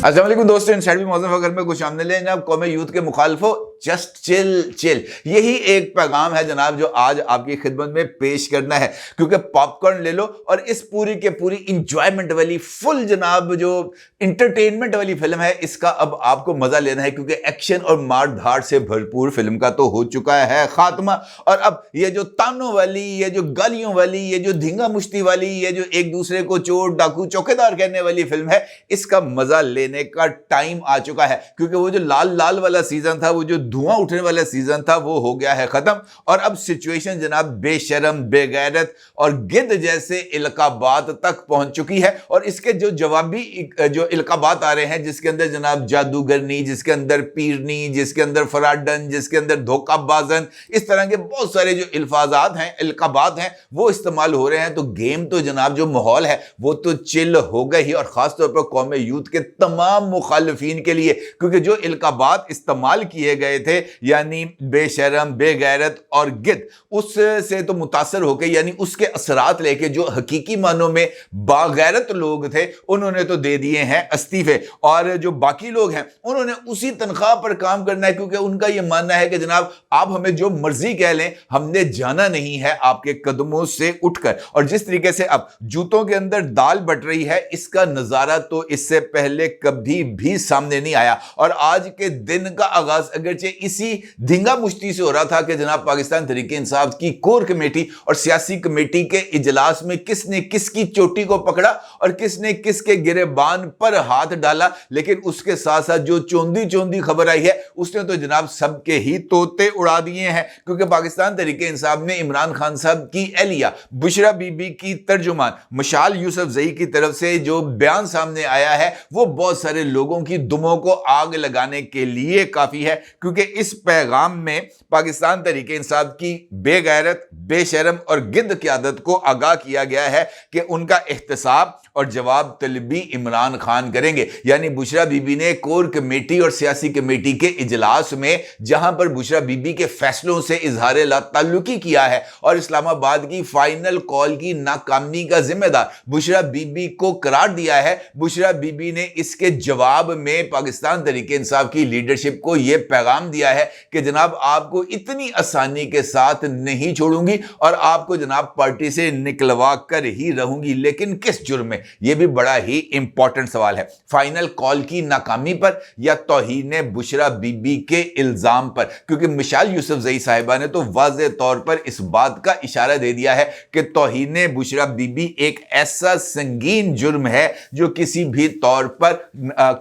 अस्सलाम वालेकुम दोस्तों, इनसाइड भी मौजूद वगैरह में कुछ आमने ले जनाब। कौम यूथ के मुखालफो जस्ट चिल, यही एक पैगाम है जनाब जो आज आपकी खिदमत में पेश करना है। क्योंकि पॉपकॉर्न ले लो और इस पूरी के पूरी इंजॉयमेंट वाली फुल जनाब जो इंटरटेनमेंट वाली फिल्म है, इसका अब आपको मजा लेना है। क्योंकि एक्शन और मार धाड़ से भरपूर फिल्म का तो हो चुका है खात्मा, और अब ये जो तानों वाली, ये जो गालियों वाली, ये जो धींगा मुश्ती वाली, ये जो एक दूसरे को चोर डाकू चौकीदार कहने वाली फिल्म है, इसका मजा लेने का टाइम आ चुका है। क्योंकि वो जो लाल लाल वाला सीजन था, वो जो धुआं उठने वाला सीजन था, वो हो गया है खत्म। और अब सिचुएशन जनाब बेशरम, बेगैरत और गिद्ध जैसे इल्काबात तक पहुंच चुकी है। और इसके जो जवाबी जो इल्काबात आ रहे हैं, जिसके अंदर जनाब जादूगरनी, जिसके अंदर पीरनी, जिसके अंदर फराडन, जिसके अंदर धोखाबाजन, इस तरह के बहुत सारे जो इल्फाजात हैं, इल्काबात हैं, वो इस्तेमाल हो रहे हैं। तो गेम तो जनाब जो माहौल है वो तो चिल हो गई ही, और खासतौर पर कौम यूथ के तमाम मुखालिफिन के लिए। क्योंकि जो इल्काबात इस्तेमाल किए गए थे, यानी बेशरम, बेगैरत और गिद्ध, उससे तो मुतासर होकर, यानी उसके असरात लेके जो हकीकी मानों में बागैरत लोग थे, उन्होंने तो दे दिए हैं इस्तीफे। और जो बाकी लोग हैं, उन्होंने उसी तनख्वाह पर काम करना है। क्योंकि उनका यह मानना है कि जनाब आप हमें जो मर्जी कह लें, हमने जाना नहीं है आपके कदमों से उठकर। और जिस तरीके से अब जूतों के अंदर दाल बट रही है, इसका नजारा तो इससे पहले कभी भी सामने नहीं आया। और आज के दिन का आगाज अगरचे इसी धींगा मुश्ती से हो रहा था कि जनाब पाकिस्तान तहरीक इंसाफ की कोर कमेटी और सियासी कमेटी के इजलास में किसने किसकी चोटी को पकड़ा और किसने किसके गिरेबान पर हाथ डाला। लेकिन उसके साथ साथ जो चौंधी चौंधी खबर आई है, उसने तो जनाब सबके ही तोते उड़ा दिए हैं। क्योंकि पाकिस्तान तहरीक इंसाफ में इमरान खान साहब की एहलिया बुशरा बीबी की तर्जुमान मशाल यूसुफजई की तरफ से जो बयान सामने आया है, वो बहुत सारे लोगों की दुमों को आग लगाने के लिए काफी है। क्योंकि इस पैगाम में पाकिस्तान तहरीक इंसाफ की बेगैरत, बेशरम और गिद्ध क़यादत को आगाह किया गया है कि उनका एहतसाब और जवाब तलबी इमरान खान करेंगे। यानी बुशरा बीबी ने कोर कमेटी और सियासी कमेटी के इजलास में, जहां पर बुशरा बीबी के फैसलों से इजहार लाताल्लुकी किया है और इस्लामाबाद की फाइनल कॉल की नाकामी का जिम्मेदार बुशरा बीबी को करार दिया है, बुशरा बीबी ने इसके जवाब में पाकिस्तान तहरीक इंसाफ की लीडरशिप को यह पैगाम दिया है कि जनाब आपको इतनी आसानी के साथ नहीं छोड़ूंगी और आपको जनाब पार्टी से निकलवा कर ही रहूंगी। लेकिन किस जुर्म में? यह भी बड़ा ही इंपॉर्टेंट सवाल है। फाइनल कॉल की नाकामी पर या तौहीन बुशरा बीबी के इल्जाम पर? क्योंकि मिशाल यूसुफजई साहिबा ने तो वाज़ेह तौर पर इस बात का इशारा दे दिया है कि तौहीन बुशरा बीबी एक ऐसा संगीन जुर्म है जो किसी भी तौर पर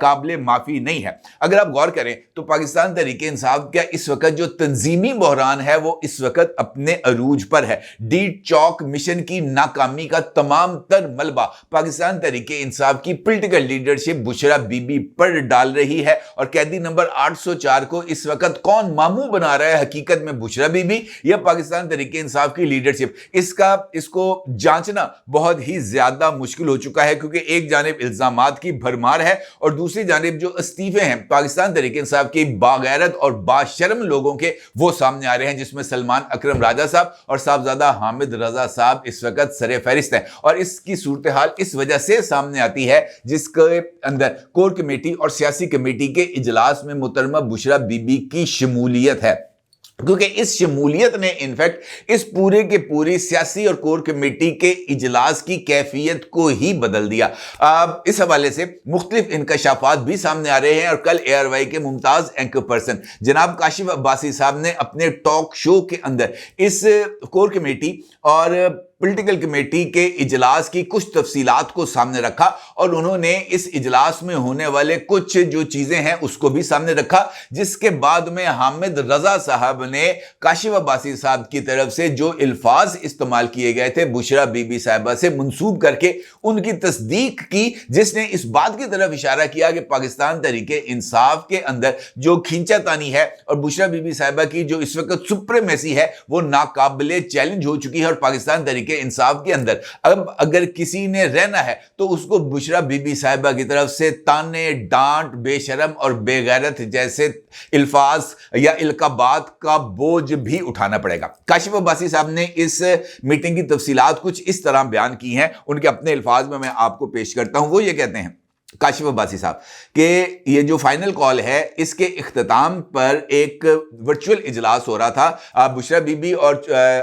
काबिल माफी नहीं है। अगर आप गौर करें तो पाकिस्तान तहरीक इंसाफ का इस वक्त जो तंजीमी बहरान है, वो इस वक्त अपने अरूज पर है। डी चौक मिशन की नाकामी का तमाम तर मलबा पाकिस्तान तहरीक इंसाफ की पॉलिटिकल लीडरशिप बुशरा बीबी पर डाल रही है। और कैदी नंबर 804 को इस वक्त कौन मामू बना रहा है, हकीकत में बुशरा बीबी या पाकिस्तान तहरीक इंसाफ की लीडरशिप? इसको जांचना बहुत ही ज्यादा मुश्किल हो चुका है। क्योंकि एक जानिब इल्जामात की भरमार है और दूसरी जानिब जो इस्तीफे हैं पाकिस्तान तहरीक इंसाफ के बागैरत और बाशर्म लोगों के, वो सामने आ रहे हैं। जिसमें सलमान अकरम राजा साहब और साहबजादा हामिद रजा साहब इस वक्त सरे फहरिस्त हैं। और इसकी सूरत हाल इस वजह से सामने आती है जिसके अंदर कोर कमेटी और सियासी कमेटी के इजलास में मुहतरमा बुशरा बीबी की शमूलियत है। क्योंकि इस शमूलियत ने इनफैक्ट इस पूरे के पूरी सियासी और कोर कमेटी के इजलास की कैफियत को ही बदल दिया। इस हवाले से मुख्तलिफ इंकशाफात भी सामने आ रहे हैं। और कल ARY के मुमताज एंकर पर्सन जनाब काशिफ अब्बासी साहब ने अपने टॉक शो के अंदर इस कोर कमेटी और पॉलिटिकल कमेटी के इजलास की कुछ तफसीलात को सामने रखा और उन्होंने इस इजलास में होने वाले कुछ जो चीजें हैं उसको भी सामने रखा। जिसके बाद में हामिद रजा साहब ने काशिफ अब्बासी साहब की तरफ से जो अल्फाज इस्तेमाल किए गए थे बुशरा बीबी साहिबा से मंसूब करके उनकी तस्दीक की, जिसने इस बात की तरफ इशारा किया कि पाकिस्तान तहरीक इंसाफ के अंदर जो खींचातानी है और बुशरा बीबी साहिबा की जो इस वक्त सुप्रीमेसी है, वो नाकाबिले चैलेंज हो चुकी है। और पाकिस्तान तहरीक تحریک انصاف کے اندر اب اگر کسی نے رہنا ہے تو اس کو بشرا بی بی صاحبہ کی طرف سے تانے، ڈانٹ، بے شرم اور بے غیرت جیسے الفاظ یا القابات کا بوجھ بھی اٹھانا پڑے گا۔ کاشف عباسی صاحب نے اس میٹنگ کی تفصیلات کچھ اس طرح بیان کی ہیں، ان کے اپنے الفاظ میں آپ کو پیش کرتا ہوں۔ وہ یہ کہتے ہیں کاشف عباسی صاحب کہ یہ جو فائنل کال ہے اس کے اختتام پر ایک ورچوئل اجلاس ہو رہا تھا۔ بشرا بی بی اور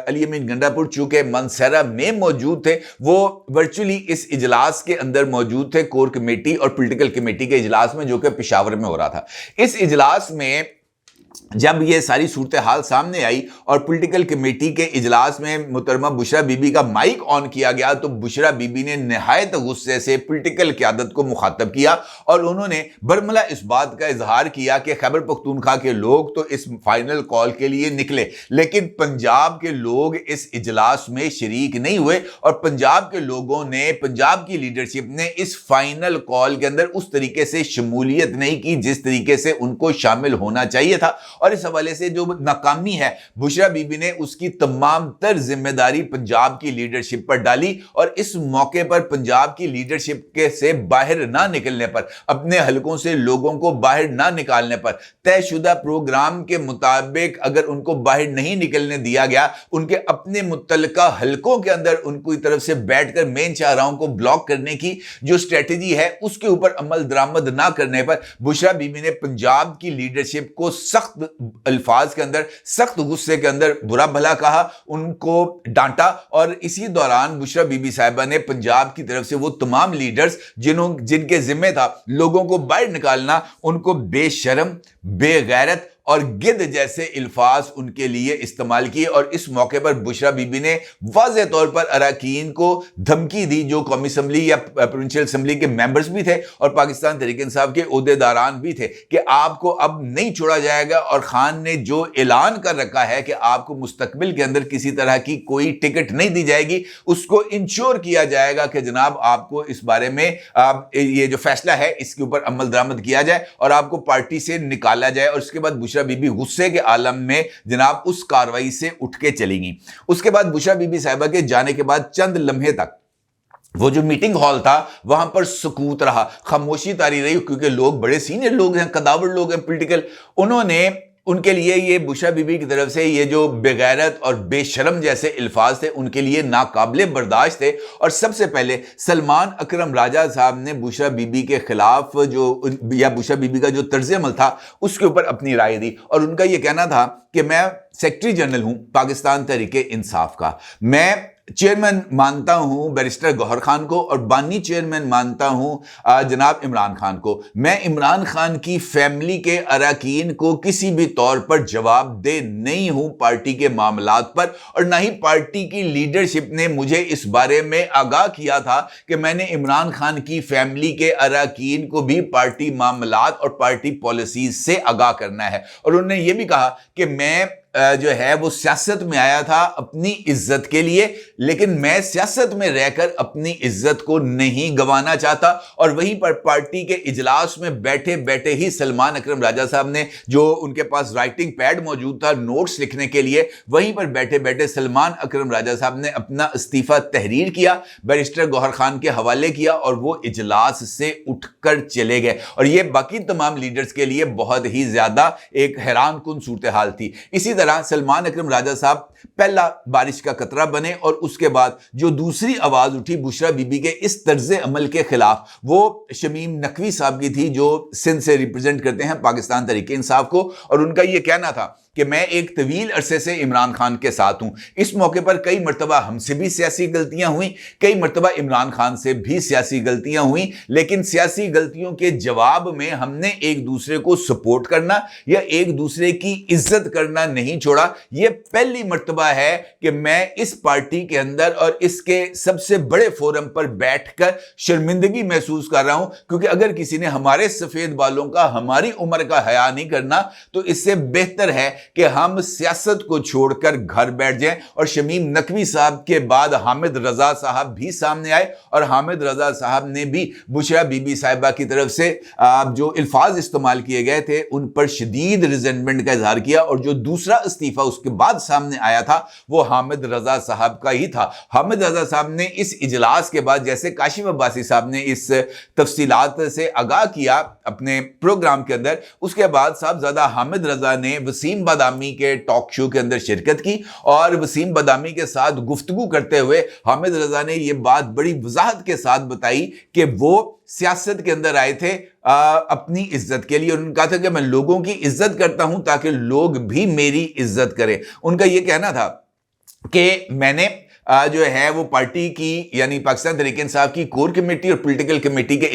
علی امین گنڈا پور چونکہ منصیرہ میں موجود تھے، وہ ورچولی اس اجلاس کے اندر موجود تھے، کور کمیٹی اور پولیٹیکل کمیٹی کے اجلاس میں، جو کہ پشاور میں ہو رہا تھا۔ اس اجلاس میں جب یہ ساری صورتحال سامنے آئی اور پولیٹیکل کمیٹی کے اجلاس میں محترمہ بشرا بی بی کا مائک آن کیا گیا تو بشرا بی بی نے نہایت غصے سے پولیٹیکل قیادت کو مخاطب کیا اور انہوں نے برملا اس بات کا اظہار کیا کہ خیبر پختونخوا کے لوگ تو اس فائنل کال کے لیے نکلے لیکن پنجاب کے لوگ اس اجلاس میں شریک نہیں ہوئے، اور پنجاب کے لوگوں نے، پنجاب کی لیڈرشپ نے اس فائنل کال کے اندر اس طریقے سے شمولیت نہیں کی جس طریقے سے ان کو شامل ہونا چاہیے تھا، اور اس حوالے سے جو ناکامی ہے بشرا بی بی نے اس کی تمام تر ذمہ داری پنجاب کی لیڈرشپ پر ڈالی، اور اس موقع پر پنجاب کی لیڈرشپ کے سے باہر نہ نکلنے پر، اپنے حلقوں سے لوگوں کو باہر نہ نکالنے پر، طے شدہ پروگرام کے مطابق اگر ان کو باہر نہیں نکلنے دیا گیا، ان کے اپنے متعلقہ حلقوں کے اندر ان کی طرف سے بیٹھ کر مین چہراؤں کو بلاک کرنے کی جو اسٹریٹجی ہے اس کے اوپر عمل درآمد نہ کرنے پر بشرا بی بی نے پنجاب کی لیڈرشپ کو سخت الفاظ کے اندر، سخت غصے کے اندر برا بھلا کہا، ان کو ڈانٹا، اور اسی دوران بشرا بی بی صاحبہ نے پنجاب کی طرف سے وہ تمام لیڈرز جن کے ذمہ تھا لوگوں کو باہر نکالنا، ان کو بے شرم، بے غیرت اور گدھ جیسے الفاظ ان کے لیے استعمال کیے، اور اس موقع پر بشرا بی بی نے واضح طور پر اراکین کو دھمکی دی جو قومی اسمبلی یا پروونشل اسمبلی کے ممبرز بھی تھے اور پاکستان تحریک انصاف کے عہدیداران بھی تھے کہ آپ کو اب نہیں چھوڑا جائے گا، اور خان نے جو اعلان کر رکھا ہے کہ آپ کو مستقبل کے اندر کسی طرح کی کوئی ٹکٹ نہیں دی جائے گی، اس کو انشور کیا جائے گا کہ جناب آپ کو اس بارے میں یہ جو فیصلہ ہے اس کے اوپر عمل درآمد کیا جائے اور آپ کو پارٹی سے نکالا جائے۔ اور اس کے بعد بشرا بی بی غصے کے عالم میں جناب اس کاروائی سے اٹھ کے چلی گئیں۔ اس کے بعد بشرا بی بی صاحبہ کے جانے کے بعد چند لمحے تک وہ جو میٹنگ ہال تھا وہاں پر سکوت رہا، خاموشی طاری رہی، کیونکہ لوگ بڑے سینئر لوگ ہیں، قداور لوگ ہیں پولیٹیکل، انہوں نے ان کے لیے یہ بشرا بی بی کی طرف سے یہ جو بغیرت اور بے شرم جیسے الفاظ تھے ان کے لیے ناقابل برداشت تھے، اور سب سے پہلے سلمان اکرم راجہ صاحب نے بشرا بی بی کے خلاف یا بشرا بی بی کا جو طرز عمل تھا اس کے اوپر اپنی رائے دی، اور ان کا یہ کہنا تھا کہ میں سیکرٹری جنرل ہوں پاکستان تحریک انصاف کا، میں چیئرمین مانتا ہوں بیرسٹر گوہر خان کو اور بانی چیئرمین مانتا ہوں جناب عمران خان کو، میں عمران خان کی فیملی کے اراکین کو کسی بھی طور پر جواب دہ نہیں ہوں پارٹی کے معاملات پر، اور نہ ہی پارٹی کی لیڈرشپ نے مجھے اس بارے میں آگاہ کیا تھا کہ میں نے عمران خان کی فیملی کے اراکین کو بھی پارٹی معاملات اور پارٹی پالیسیز سے آگاہ کرنا ہے، اور انہوں نے یہ بھی کہا کہ میں جو ہے وہ سیاست میں آیا تھا اپنی عزت کے لیے، لیکن میں سیاست میں رہ کر اپنی عزت کو نہیں گنوانا چاہتا، اور وہیں پر پارٹی کے اجلاس میں بیٹھے بیٹھے ہی سلمان اکرم راجہ صاحب نے جو ان کے پاس رائٹنگ پیڈ موجود تھا نوٹس لکھنے کے لیے، وہیں پر بیٹھے بیٹھے سلمان اکرم راجہ صاحب نے اپنا استعفیٰ تحریر کیا، بیرسٹر گوہر خان کے حوالے کیا، اور وہ اجلاس سے اٹھ کر چلے گئے، اور یہ باقی تمام لیڈرز کے لیے بہت ہی زیادہ ایک حیران کن صورتحال تھی۔ اسی طرح سلمان اکرم راجہ صاحب پہلا بارش کا قطرہ بنے، اور اس کے بعد جو دوسری آواز اٹھی بشرا بی بی کے اس طرز عمل کے خلاف وہ شمیم نقوی صاحب کی تھی جو سندھ سے ریپرزینٹ کرتے ہیں پاکستان تحریک انصاف کو، اور ان کا یہ کہنا تھا کہ میں ایک طویل عرصے سے عمران خان کے ساتھ ہوں، اس موقع پر کئی مرتبہ ہم سے بھی سیاسی غلطیاں ہوئیں، کئی مرتبہ عمران خان سے بھی سیاسی غلطیاں ہوئیں، لیکن سیاسی غلطیوں کے جواب میں ہم نے ایک دوسرے کو سپورٹ کرنا یا ایک دوسرے کی عزت کرنا نہیں چھوڑا۔ یہ پہلی مرتبہ ہے کہ میں اس پارٹی کے اندر اور اس کے سب سے بڑے فورم پر بیٹھ کر شرمندگی محسوس کر رہا ہوں، کیونکہ اگر کسی نے ہمارے سفید بالوں کا، ہماری عمر کا حیا نہیں کرنا تو اس سے بہتر ہے कि हम सियासत को छोड़कर घर बैठ जाएं। और शमीम नकवी साहब के बाद हामिद रजा साहब भी सामने आए और हामिद रजा साहब ने भी बुशरा बीबी साहिबा की तरफ से जो अल्फाज इस्तेमाल किए गए थे उन पर शदीद रिजेंटमेंट का इजहार किया। और जो दूसरा इस्तीफा उसके बाद सामने आया था वो हामिद रजा साहब का ही था। हामिद रजा साहब ने इस इजलास के बाद जैसे काशिफ अब्बासी साहब ने इस तफसीलात से आगाह किया अपने प्रोग्राम के अंदर, उसके बाद साहबजादा हामिद रजा ने वसीम बादामी के टॉक शो के अंदर शिरकत की और वसीम बादामी के साथ गुफ्तगू करते हुए हामिद रजा ने यह बात बड़ी वजाहत के साथ बताई कि वो सियासत के अंदर आए थे अपनी इज्जत के लिए। उन्होंने कहा था कि मैं लोगों की इज्जत करता हूं ताकि लोग भी मेरी इज्जत करें। उनका यह कहना था कि मैंने जो है वो पार्टी की यानी पाकिस्तान तहरीक इंसाफ की कोर कमेटी और पॉलिटिकल कमेटी के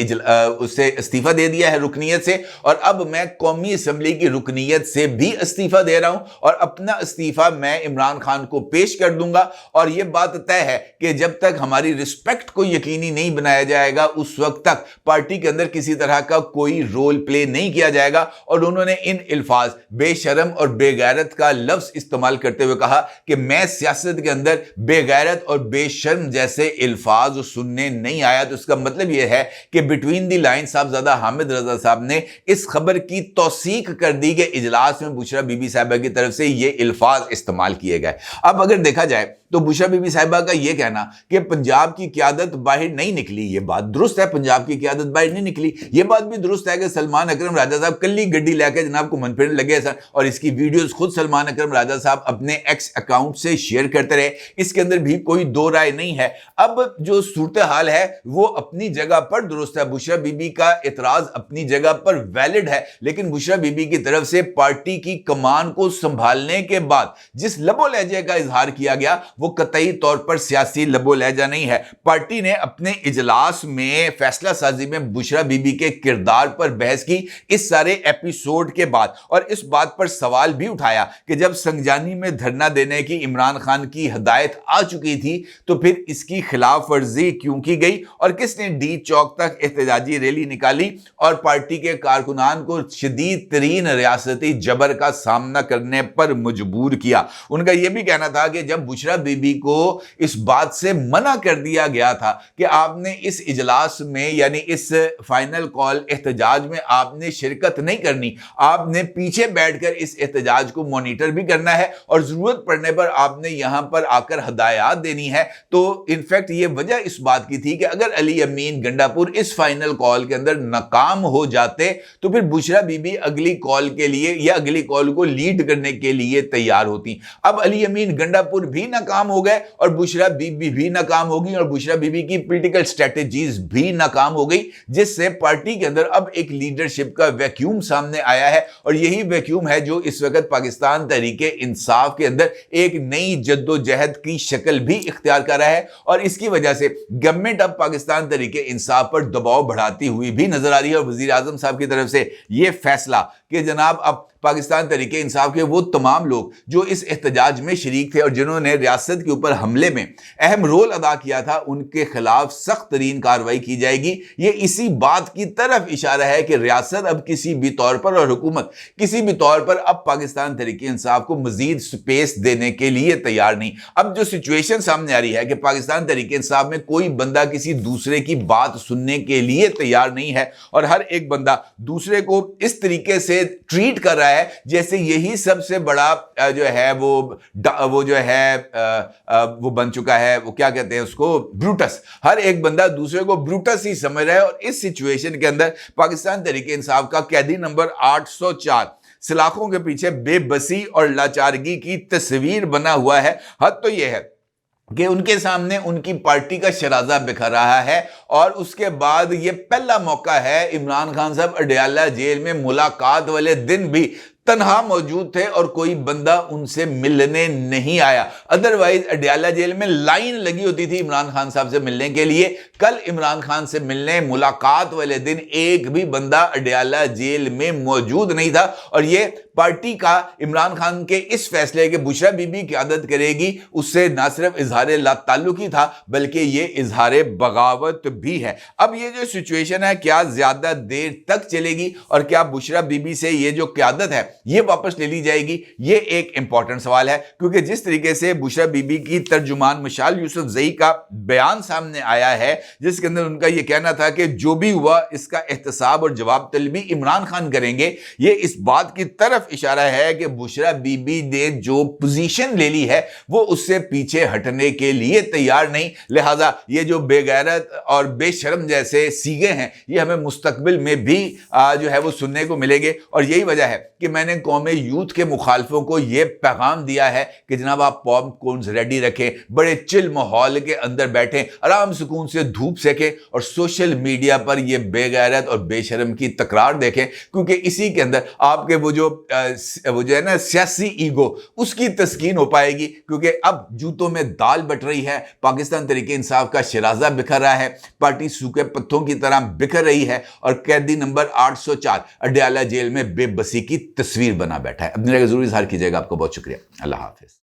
उससे इस्तीफा दे दिया है रुकनीत से, और अब मैं कौमी असम्बली की रुकनीत से भी इस्तीफा दे रहा हूं और अपना इस्तीफा मैं इमरान खान को पेश कर दूंगा। और यह बात तय है कि जब तक हमारी रिस्पेक्ट को यकीनी नहीं बनाया जाएगा उस वक्त तक पार्टी के अंदर किसी तरह का कोई रोल प्ले नहीं किया जाएगा। और उन्होंने इन अल्फाज बेशरम और बेगैरत का लफ्ज इस्तेमाल करते हुए कहा कि मैं सियासत के अंदर बेगैरत और बेशर्म जैसे अल्फाज सुनने नहीं आया। तो इसका मतलब यह है कि बिटवीन दी लाइन साहबजादा हामिद रजा साहब ने इस खबर की तौसीक कर दी कि इजलास में बुशरा बीबी साहिबा की तरफ से ये अल्फाज इस्तेमाल किए गए। अब अगर देखा जाए तो बुशरा बीबी साहिबा का यह कहना कि पंजाब की क़यादत बाहर नहीं निकली, ये बात दुरुस्त है, पंजाब की क़यादत बाहर नहीं निकली। यह बात भी दुरुस्त है कि सलमान अकरम राजा साहब कल्ली गड्डी लेकर जनाब को मन फिरने लगे सर, और इसकी वीडियोस खुद सलमान अकरम राजा साहब अपने एक्स अकाउंट से शेयर करते रहे। इसके अंदर भी कोई दो राय नहीं है। अब जो सूरत हाल है वो अपनी जगह पर दुरुस्त है, बुशरा बीबी का इतराज अपनी जगह पर वैलिड है, लेकिन बुशरा बीबी की तरफ से पार्टी की कमान को संभालने के बाद जिस लबो लहजे का इजहार किया गया वो कतई तौर पर सियासी लबो लहजा नहीं है। पार्टी ने अपने इजलास में फैसला साजी में बुशरा बीबी के किरदार पर बहस की इस सारे एपिसोड के बाद, और इस बात पर सवाल भी उठाया कि जब संगजानी में धरना देने की इमरान खान की हिदायत आ चुकी थी तो फिर इसकी खिलाफ वर्जी क्यों की गई और किसने डी चौक तक एहतजाजी रैली निकाली और पार्टी के कारकुनान को शदीद तरीन रियासती जबर का सामना करने पर मजबूर किया। उनका यह भी कहना था कि जब बुशरा बीबी को इस बात से मना कर दिया गया था कि आपने इस इजलास में यानी इस फाइनल कॉल एहतजाज में आपने शिरकत नहीं करनी, आपने पीछे बैठकर इस एहतजाज को मॉनिटर भी करना है और जरूरत पड़ने पर आपने यहां पर आकर हदायत देनी है। तो इनफैक्ट ये वजह इस बात की थी कि अगर अली अमीन गंडापुर इस फाइनल कॉल के अंदर नाकाम हो जाते तो फिर बुशरा बीबी अगली कॉल के लिए या अगली कॉल को लीड करने के लिए तैयार होती। अब अली अमीन गंडापुर भी नाकाम हो गए और बुशरा बीबी भी नाकाम होगी और बुशरा बीबी की पॉलिटिकल स्ट्रेटजीज भी नाकाम हो गई, जिससे पार्टी के अंदर अब एक लीडरशिप का वैक्यूम सामने आया है। और यही वैक्यूम है जो इस वक्त पाकिस्तान तहरीके इंसाफ के अंदर एक नई जद्दोजहद की शक्ल भी इख्तियार कर रहा है और इसकी वजह से गवर्नमेंट अब पाकिस्तान तहरीके इंसाफ पर दबाव बढ़ाती हुई भी नजर आ रही है। और वजीर आजम साहब की तरफ से यह फैसला कि जनाब अब पाकिस्तान तहरीके इंसाफ के वो तमाम लोग जो इस एहतजाज में शरीक थे और जिन्होंने रियासत के ऊपर हमले में अहम रोल अदा किया था उनके खिलाफ सख्त तरीन कार्रवाई की जाएगी। ये इसी बात की तरफ इशारा है कि रियासत अब किसी भी तौर पर और हुकूमत किसी भी तौर पर अब पाकिस्तान तहरीके इंसाफ को मजीद स्पेस देने के लिए तैयार नहीं। अब जो सिचुएशन सामने आ रही है कि पाकिस्तान तहरीके इंसाफ में कोई बंदा किसी दूसरे की बात सुनने के लिए तैयार नहीं है और हर एक बंदा दूसरे को इस तरीके से ट्रीट कर रहा है जैसे यही सबसे बड़ा जो है वो जो है वो बन चुका है, वो क्या कहते हैं उसको, ब्रूटस। हर एक बंदा दूसरे को ब्रूटस ही समझ रहा है। और इस सिचुएशन के अंदर पाकिस्तान तहरीके इंसाफ का कैदी नंबर 804 सलाखों के पीछे बेबसी और लाचारगी की तस्वीर बना हुआ है। हद तो यह है कि उनके सामने उनकी पार्टी का शराजा बिखर रहा है और उसके बाद ये पहला मौका है इमरान खान साहब अडयाला जेल में मुलाकात वाले दिन भी तन्हा मौजूद थे और कोई बंदा उनसे मिलने नहीं आया। अदरवाइज अडयाला जेल में लाइन लगी होती थी इमरान खान साहब से मिलने के लिए। कल इमरान खान से मिलने मुलाकात वाले दिन एक भी बंदा अडयाला जेल में मौजूद नहीं था। और ये पार्टी का इमरान खान के इस फैसले के बुशरा बीबी क़यादत करेगी उससे ना सिर्फ इजहार लाताल्लुकी था बल्कि ये इजहार बगावत भी है। अब ये जो सिचुएशन है क्या ज्यादा देर तक चलेगी और क्या बुशरा बीबी से ये जो क़यादत है ये वापस ले ली जाएगी? ये एक इंपॉर्टेंट सवाल है, क्योंकि जिस तरीके से बुशरा बीबी की तर्जुमान मशाल यूसुफजई का बयान सामने आया है, जिसके अंदर उनका ये कहना था कि जो भी हुआ इसका एहतसाब और जवाब तलबी इमरान खान करेंगे, ये इस बात की तरफ इशारा है कि बुशरा बीबी ने जो पोजीशन ले ली है वो उससे पीछे हटने के लिए तैयार नहीं। लिहाजा ये जो बेगैरत और बेशर्म जैसे सीगे हैं ये हमें मुस्तकबिल में भी जो है वो सुनने को मिलेंगे। और यही वजह है कि मैंने कौम यूथ के मुखालफों को ये पैगाम दिया है कि जनाब आप पॉपकॉर्न्स रेडी रखें, बड़े चिल माहौल के अंदर बैठें, आराम सुकून से धूप सेकें और सोशल मीडिया पर ये बेगैरत और बेशर्म की तकरार देखें, क्योंकि इसी के अंदर आपके वो जो है ना सियासी ईगो, उसकी तस्कीन हो पाएगी। क्योंकि अब जूतों में दाल बट रही है, पाकिस्तान तहरीक इंसाफ का शिराजा बिखर रहा है, पार्टी सूखे पत्थों की तरह बिखर रही है और कैदी नंबर 804 अडयाला जेल में बेबसी की तस्वीर बना बैठा है। अपनी राय जरूर इजहार कीजिएगा। आपको बहुत शुक्रिया। अल्लाह हाफिज।